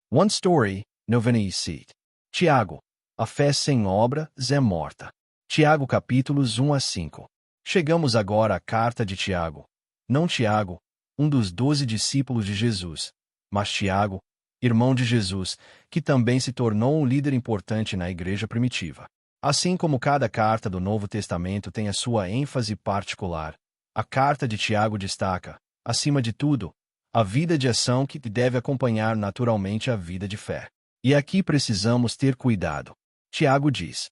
One Story, 97. Tiago, a fé sem obras é morta. Tiago capítulos 1 a 5. Chegamos agora à carta de Tiago. Não Tiago, um dos 12 discípulos de Jesus, mas Tiago, irmão de Jesus, que também se tornou um líder importante na igreja primitiva. Assim como cada carta do Novo Testamento tem a sua ênfase particular, a carta de Tiago destaca, acima de tudo, a vida de ação que deve acompanhar naturalmente a vida de fé. E aqui precisamos ter cuidado. Tiago diz: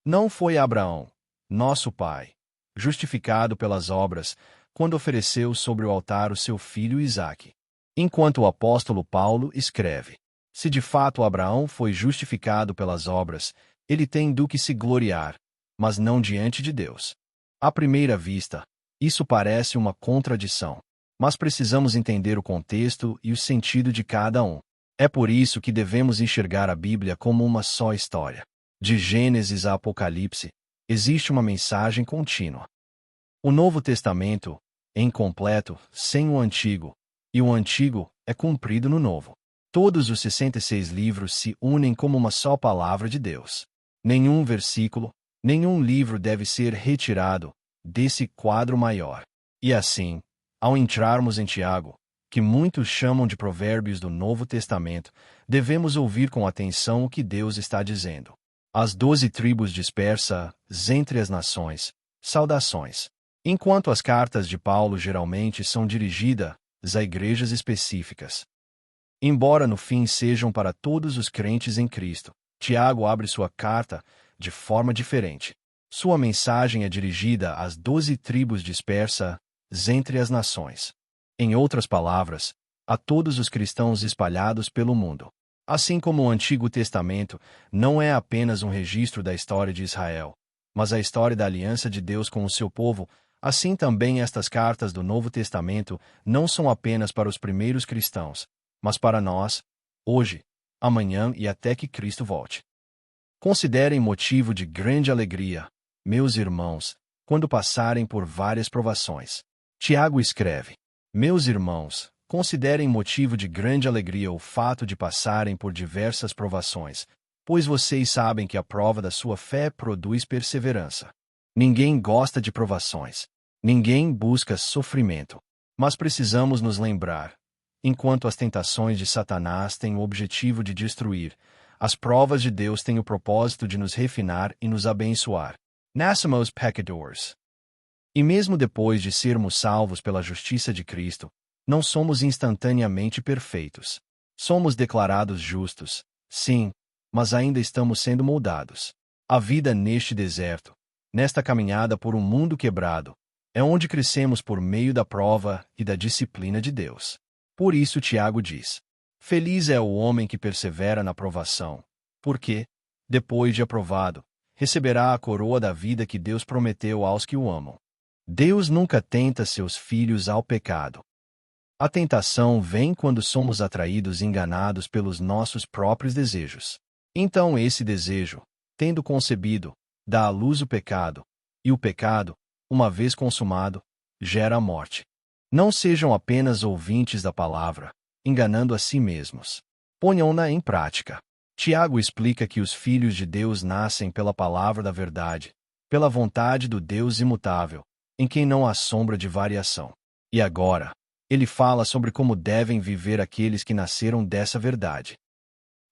não foi Abraão, nosso pai, justificado pelas obras, quando ofereceu sobre o altar o seu filho Isaque. Enquanto o apóstolo Paulo escreve: se de fato Abraão foi justificado pelas obras, ele tem do que se gloriar, mas não diante de Deus. À primeira vista, isso parece uma contradição, mas precisamos entender o contexto e o sentido de cada um. É por isso que devemos enxergar a Bíblia como uma só história. De Gênesis a Apocalipse, existe uma mensagem contínua. O Novo Testamento é incompleto sem o Antigo, e o Antigo é cumprido no Novo. Todos os 66 livros se unem como uma só palavra de Deus. Nenhum versículo, nenhum livro deve ser retirado desse quadro maior. E assim, ao entrarmos em Tiago, que muitos chamam de Provérbios do Novo Testamento, devemos ouvir com atenção o que Deus está dizendo. As 12 tribos dispersas entre as nações, saudações. Enquanto as cartas de Paulo geralmente são dirigidas a igrejas específicas, embora no fim sejam para todos os crentes em Cristo, Tiago abre sua carta de forma diferente. Sua mensagem é dirigida às 12 tribos dispersas entre as nações. Em outras palavras, a todos os cristãos espalhados pelo mundo. Assim como o Antigo Testamento não é apenas um registro da história de Israel, mas a história da aliança de Deus com o seu povo, assim também estas cartas do Novo Testamento não são apenas para os primeiros cristãos, mas para nós, hoje, amanhã e até que Cristo volte. Considerem motivo de grande alegria, meus irmãos, quando passarem por várias provações. Tiago escreve: meus irmãos, considerem motivo de grande alegria o fato de passarem por diversas provações, pois vocês sabem que a prova da sua fé produz perseverança. Ninguém gosta de provações. Ninguém busca sofrimento. Mas precisamos nos lembrar, enquanto as tentações de Satanás têm o objetivo de destruir, as provas de Deus têm o propósito de nos refinar e nos abençoar. Nascemos pecadores. E mesmo depois de sermos salvos pela justiça de Cristo, não somos instantaneamente perfeitos. Somos declarados justos, sim, mas ainda estamos sendo moldados. A vida neste deserto, nesta caminhada por um mundo quebrado, é onde crescemos por meio da prova e da disciplina de Deus. Por isso Tiago diz: feliz é o homem que persevera na provação, porque, depois de aprovado, receberá a coroa da vida que Deus prometeu aos que o amam. Deus nunca tenta seus filhos ao pecado. A tentação vem quando somos atraídos e enganados pelos nossos próprios desejos. Então esse desejo, tendo concebido, dá à luz o pecado, e o pecado, uma vez consumado, gera a morte. Não sejam apenas ouvintes da palavra, enganando a si mesmos. Ponham-na em prática. Tiago explica que os filhos de Deus nascem pela palavra da verdade, pela vontade do Deus imutável, em quem não há sombra de variação. E agora, ele fala sobre como devem viver aqueles que nasceram dessa verdade.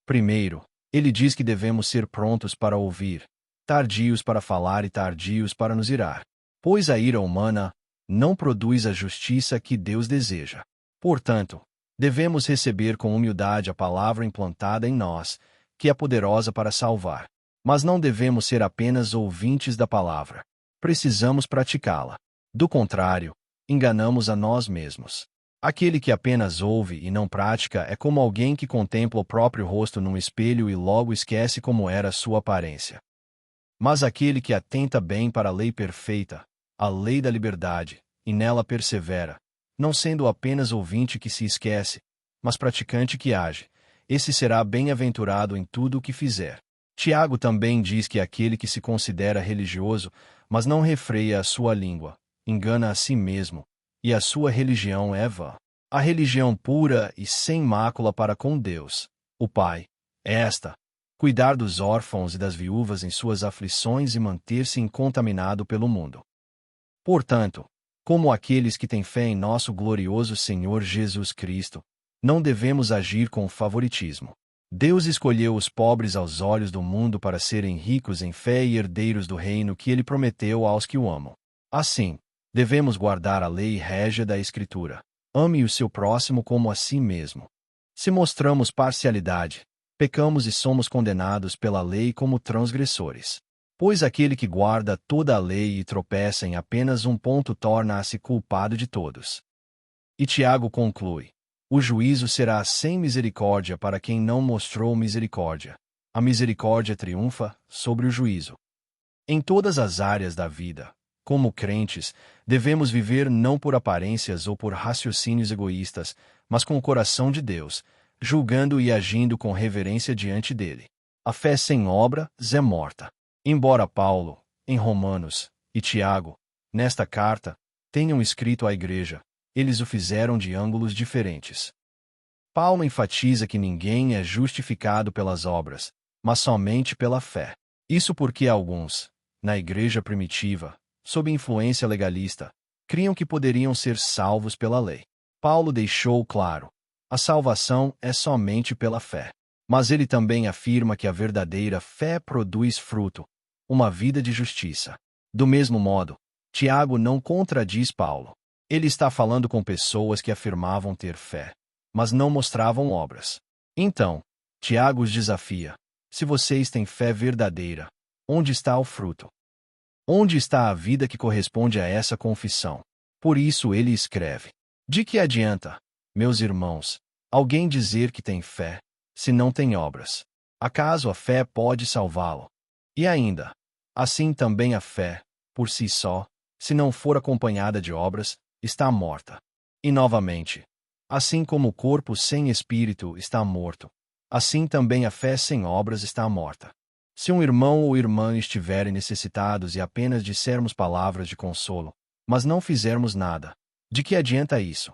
Primeiro, ele diz que devemos ser prontos para ouvir, tardios para falar e tardios para nos irar, pois a ira humana não produz a justiça que Deus deseja. Portanto, devemos receber com humildade a palavra implantada em nós, que é poderosa para salvar. Mas não devemos ser apenas ouvintes da palavra. Precisamos praticá-la. Do contrário, enganamos a nós mesmos. Aquele que apenas ouve e não pratica é como alguém que contempla o próprio rosto num espelho e logo esquece como era sua aparência. Mas aquele que atenta bem para a lei perfeita, a lei da liberdade, e nela persevera, não sendo apenas ouvinte que se esquece, mas praticante que age, esse será bem-aventurado em tudo o que fizer. Tiago também diz que aquele que se considera religioso, mas não refreia a sua língua, engana a si mesmo, e a sua religião é vã. A religião pura e sem mácula para com Deus O Pai é esta: cuidar dos órfãos e das viúvas em suas aflições e manter-se incontaminado pelo mundo. Portanto, como aqueles que têm fé em nosso glorioso Senhor Jesus Cristo, não devemos agir com favoritismo. Deus escolheu os pobres aos olhos do mundo para serem ricos em fé e herdeiros do reino que ele prometeu aos que o amam. Assim, devemos guardar a lei régia da Escritura: ame o seu próximo como a si mesmo. Se mostramos parcialidade, pecamos e somos condenados pela lei como transgressores. Pois aquele que guarda toda a lei e tropeça em apenas um ponto torna-se culpado de todos. E Tiago conclui: o juízo será sem misericórdia para quem não mostrou misericórdia. A misericórdia triunfa sobre o juízo. Em todas as áreas da vida, como crentes, devemos viver não por aparências ou por raciocínios egoístas, mas com o coração de Deus, julgando e agindo com reverência diante dele. A fé sem obras é morta. Embora Paulo, em Romanos, e Tiago, nesta carta, tenham escrito à igreja, eles o fizeram de ângulos diferentes. Paulo enfatiza que ninguém é justificado pelas obras, mas somente pela fé. Isso porque alguns, na igreja primitiva, sob influência legalista, criam que poderiam ser salvos pela lei. Paulo deixou claro: a salvação é somente pela fé. Mas ele também afirma que a verdadeira fé produz fruto, uma vida de justiça. Do mesmo modo, Tiago não contradiz Paulo. Ele está falando com pessoas que afirmavam ter fé, mas não mostravam obras. Então, Tiago os desafia: se vocês têm fé verdadeira, onde está o fruto? Onde está a vida que corresponde a essa confissão? Por isso ele escreve: de que adianta, meus irmãos, alguém dizer que tem fé, se não tem obras? Acaso a fé pode salvá-lo? E ainda, assim também a fé, por si só, se não for acompanhada de obras, está morta. E novamente, assim como o corpo sem espírito está morto, assim também a fé sem obras está morta. Se um irmão ou irmã estiverem necessitados e apenas dissermos palavras de consolo, mas não fizermos nada, de que adianta isso?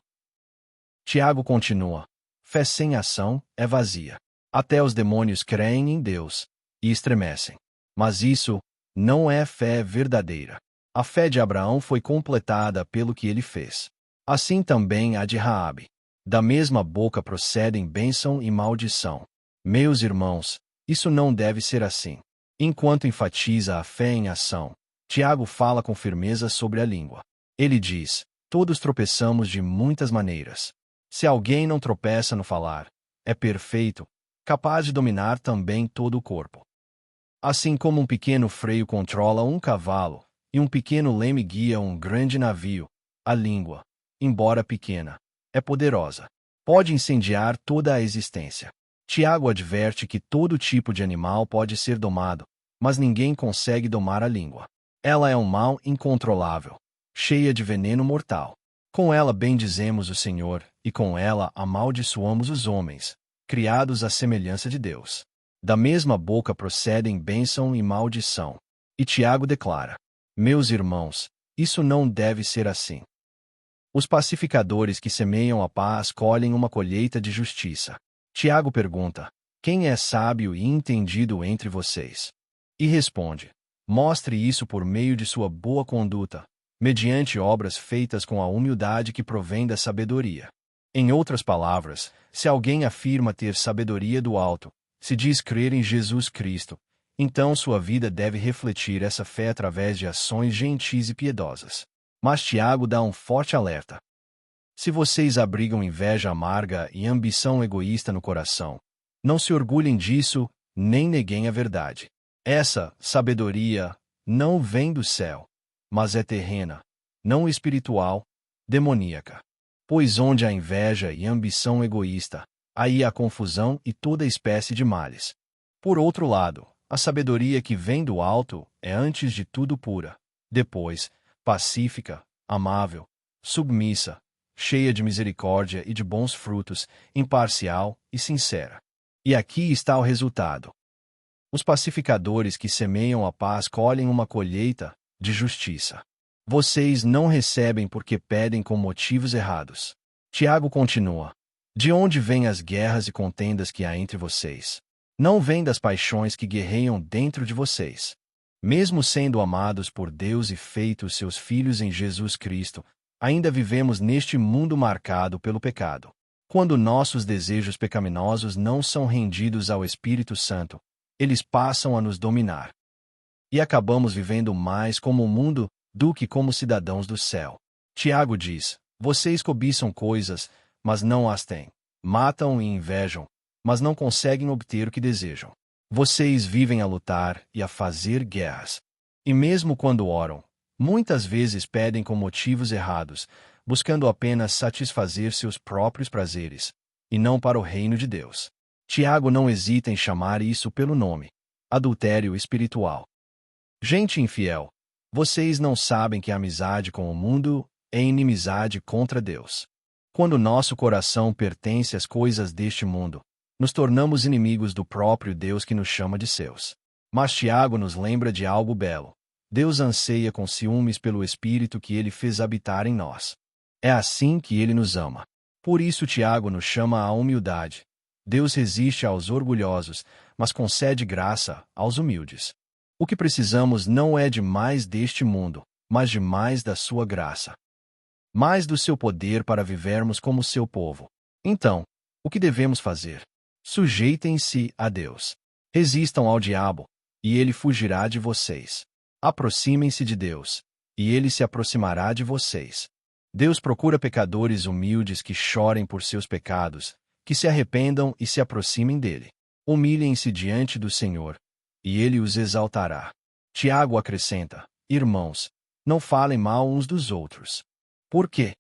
Tiago continua: fé sem ação é vazia. Até os demônios creem em Deus e estremecem. Mas isso não é fé verdadeira. A fé de Abraão foi completada pelo que ele fez. Assim também a de Raabe. Da mesma boca procedem bênção e maldição. Meus irmãos, isso não deve ser assim. Enquanto enfatiza a fé em ação, Tiago fala com firmeza sobre a língua. Ele diz: todos tropeçamos de muitas maneiras. Se alguém não tropeça no falar, é perfeito, capaz de dominar também todo o corpo. Assim como um pequeno freio controla um cavalo, e um pequeno leme guia um grande navio, a língua, embora pequena, é poderosa. Pode incendiar toda a existência. Tiago adverte que todo tipo de animal pode ser domado, mas ninguém consegue domar a língua. Ela é um mal incontrolável, cheia de veneno mortal. Com ela bendizemos o Senhor, e com ela amaldiçoamos os homens, criados à semelhança de Deus. Da mesma boca procedem bênção e maldição. E Tiago declara: meus irmãos, isso não deve ser assim. Os pacificadores que semeiam a paz colhem uma colheita de justiça. Tiago pergunta: quem é sábio e entendido entre vocês? E responde: mostre isso por meio de sua boa conduta, mediante obras feitas com a humildade que provém da sabedoria. Em outras palavras, se alguém afirma ter sabedoria do alto, se diz crer em Jesus Cristo, então sua vida deve refletir essa fé através de ações gentis e piedosas. Mas Tiago dá um forte alerta: se vocês abrigam inveja amarga e ambição egoísta no coração, não se orgulhem disso, nem neguem a verdade. Essa sabedoria não vem do céu, mas é terrena, não espiritual, demoníaca. Pois onde há inveja e ambição egoísta, aí há confusão e toda espécie de males. Por outro lado, a sabedoria que vem do alto é antes de tudo pura, depois, pacífica, amável, submissa, cheia de misericórdia e de bons frutos, imparcial e sincera. E aqui está o resultado. Os pacificadores que semeiam a paz colhem uma colheita de justiça. Vocês não recebem porque pedem com motivos errados. Tiago continua: De onde vêm as guerras e contendas que há entre vocês? Não vêm das paixões que guerreiam dentro de vocês. Mesmo sendo amados por Deus e feitos seus filhos em Jesus Cristo, ainda vivemos neste mundo marcado pelo pecado. Quando nossos desejos pecaminosos não são rendidos ao Espírito Santo, eles passam a nos dominar. E acabamos vivendo mais como o mundo do que como cidadãos do céu. Tiago diz: vocês cobiçam coisas, mas não as têm. Matam e invejam, mas não conseguem obter o que desejam. Vocês vivem a lutar e a fazer guerras. E mesmo quando oram, muitas vezes pedem com motivos errados, buscando apenas satisfazer seus próprios prazeres, e não para o reino de Deus. Tiago não hesita em chamar isso pelo nome: adultério espiritual. Gente infiel, vocês não sabem que a amizade com o mundo é inimizade contra Deus. Quando nosso coração pertence às coisas deste mundo, nos tornamos inimigos do próprio Deus que nos chama de seus. Mas Tiago nos lembra de algo belo. Deus anseia com ciúmes pelo Espírito que Ele fez habitar em nós. É assim que Ele nos ama. Por isso Tiago nos chama à humildade. Deus resiste aos orgulhosos, mas concede graça aos humildes. O que precisamos não é de mais deste mundo, mas de mais da sua graça. Mais do seu poder para vivermos como seu povo. Então, o que devemos fazer? Sujeitem-se a Deus. Resistam ao diabo, e ele fugirá de vocês. Aproximem-se de Deus, e ele se aproximará de vocês. Deus procura pecadores humildes que chorem por seus pecados, que se arrependam e se aproximem dele. Humilhem-se diante do Senhor, e ele os exaltará. Tiago acrescenta: irmãos, não falem mal uns dos outros. Por quê?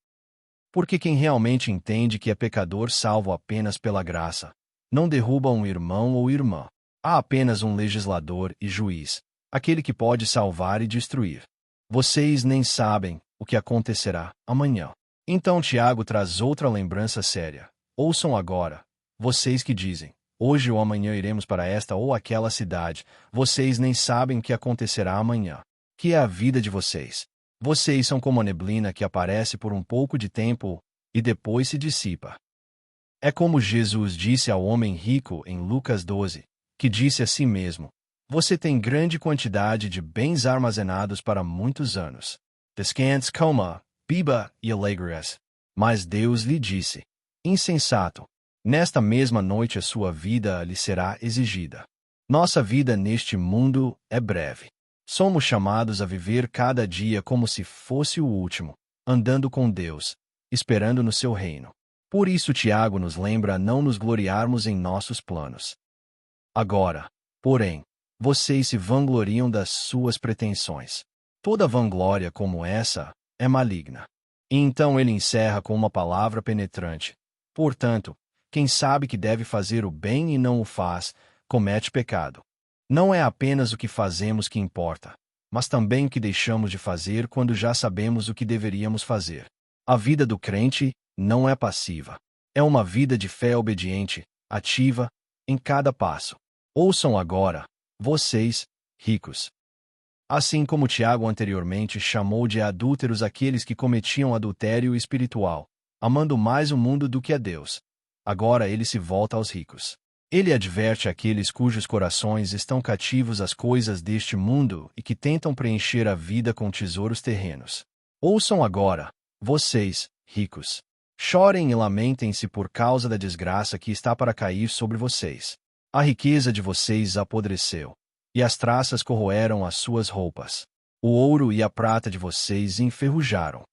Porque quem realmente entende que é pecador salvo apenas pela graça, não derruba um irmão ou irmã. Há apenas um legislador e juiz, aquele que pode salvar e destruir. Vocês nem sabem o que acontecerá amanhã. Então Tiago traz outra lembrança séria. Ouçam agora, vocês que dizem: hoje ou amanhã iremos para esta ou aquela cidade. Vocês nem sabem o que acontecerá amanhã. Que é a vida de vocês. Vocês são como a neblina que aparece por um pouco de tempo e depois se dissipa. É como Jesus disse ao homem rico em Lucas 12, que disse a si mesmo: você tem grande quantidade de bens armazenados para muitos anos. Descanse, coma, beba e alegre-se. Mas Deus lhe disse: insensato, nesta mesma noite a sua vida lhe será exigida. Nossa vida neste mundo é breve. Somos chamados a viver cada dia como se fosse o último, andando com Deus, esperando no seu reino. Por isso Tiago nos lembra a não nos gloriarmos em nossos planos. Agora, porém, vocês se vangloriam das suas pretensões. Toda vanglória como essa é maligna. E então ele encerra com uma palavra penetrante. Portanto, quem sabe que deve fazer o bem e não o faz, comete pecado. Não é apenas o que fazemos que importa, mas também o que deixamos de fazer quando já sabemos o que deveríamos fazer. A vida do crente não é passiva. É uma vida de fé obediente, ativa, em cada passo. Ouçam agora, vocês, ricos. Assim como Tiago anteriormente chamou de adúlteros aqueles que cometiam adultério espiritual, amando mais o mundo do que a Deus, agora ele se volta aos ricos. Ele adverte aqueles cujos corações estão cativos às coisas deste mundo e que tentam preencher a vida com tesouros terrenos. Ouçam agora, vocês, ricos. Chorem e lamentem-se por causa da desgraça que está para cair sobre vocês. A riqueza de vocês apodreceu, e as traças corroeram as suas roupas. O ouro e a prata de vocês enferrujaram.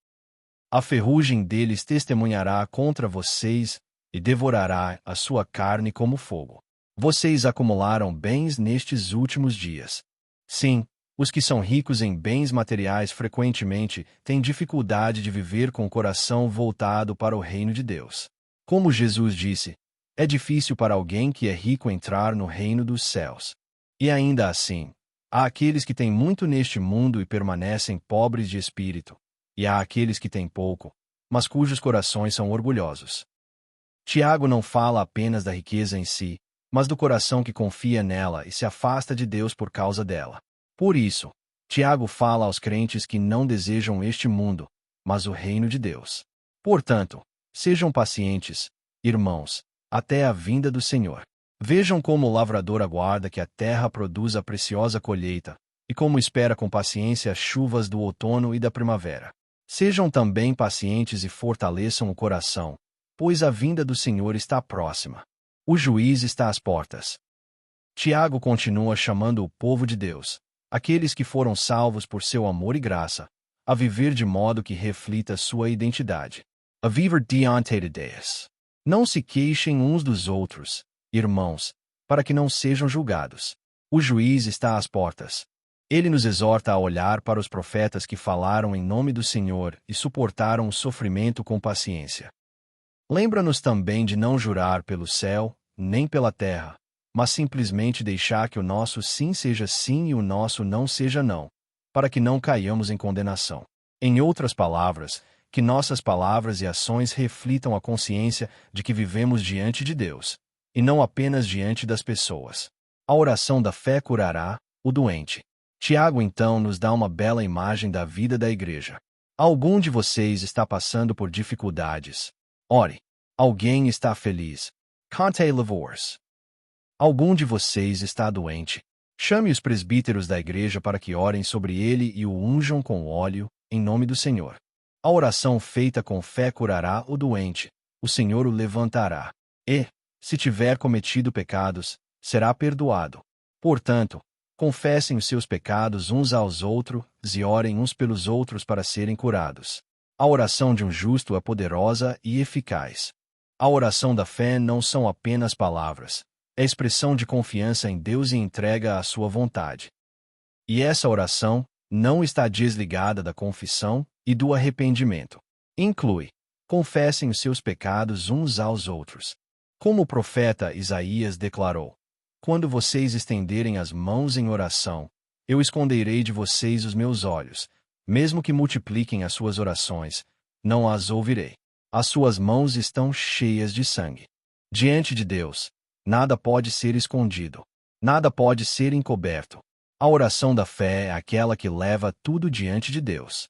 A ferrugem deles testemunhará contra vocês e devorará a sua carne como fogo. Vocês acumularam bens nestes últimos dias. Sim, os que são ricos em bens materiais frequentemente têm dificuldade de viver com o coração voltado para o reino de Deus. Como Jesus disse, é difícil para alguém que é rico entrar no reino dos céus. E ainda assim, há aqueles que têm muito neste mundo e permanecem pobres de espírito, e há aqueles que têm pouco, mas cujos corações são orgulhosos. Tiago não fala apenas da riqueza em si, mas do coração que confia nela e se afasta de Deus por causa dela. Por isso, Tiago fala aos crentes que não desejam este mundo, mas o reino de Deus. Portanto, sejam pacientes, irmãos, até a vinda do Senhor. Vejam como o lavrador aguarda que a terra produza a preciosa colheita, e como espera com paciência as chuvas do outono e da primavera. Sejam também pacientes e fortaleçam o coração, pois a vinda do Senhor está próxima. O juiz está às portas. Tiago continua chamando o povo de Deus, aqueles que foram salvos por seu amor e graça, a viver de modo que reflita sua identidade. A viver diante de Deus. Não se queixem uns dos outros, irmãos, para que não sejam julgados. O juiz está às portas. Ele nos exorta a olhar para os profetas que falaram em nome do Senhor e suportaram o sofrimento com paciência. Lembra-nos também de não jurar pelo céu, nem pela terra, mas simplesmente deixar que o nosso sim seja sim e o nosso não seja não, para que não caiamos em condenação. Em outras palavras, que nossas palavras e ações reflitam a consciência de que vivemos diante de Deus, e não apenas diante das pessoas. A oração da fé curará o doente. Tiago então nos dá uma bela imagem da vida da igreja. Algum de vocês está passando por dificuldades. Ore. Alguém está feliz. Cante louvores. Algum de vocês está doente. Chame os presbíteros da igreja para que orem sobre ele e o unjam com óleo, em nome do Senhor. A oração feita com fé curará o doente. O Senhor o levantará. E, se tiver cometido pecados, será perdoado. Portanto, confessem os seus pecados uns aos outros e orem uns pelos outros para serem curados. A oração de um justo é poderosa e eficaz. A oração da fé não são apenas palavras, é expressão de confiança em Deus e entrega à sua vontade. E essa oração não está desligada da confissão e do arrependimento. Inclui: confessem os seus pecados uns aos outros. Como o profeta Isaías declarou: quando vocês estenderem as mãos em oração, eu esconderei de vocês os meus olhos. Mesmo que multipliquem as suas orações, não as ouvirei. As suas mãos estão cheias de sangue. Diante de Deus, nada pode ser escondido. Nada pode ser encoberto. A oração da fé é aquela que leva tudo diante de Deus,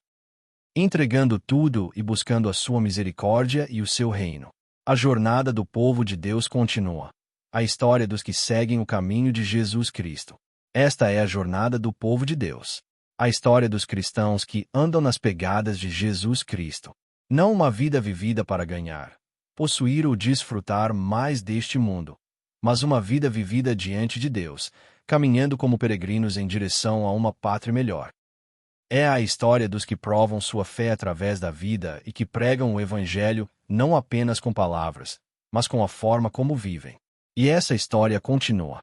entregando tudo e buscando a sua misericórdia e o seu reino. A jornada do povo de Deus continua. A história dos que seguem o caminho de Jesus Cristo. Esta é a jornada do povo de Deus. A história dos cristãos que andam nas pegadas de Jesus Cristo. Não uma vida vivida para ganhar, possuir ou desfrutar mais deste mundo, mas uma vida vivida diante de Deus, caminhando como peregrinos em direção a uma pátria melhor. É a história dos que provam sua fé através da vida e que pregam o Evangelho não apenas com palavras, mas com a forma como vivem. E essa história continua.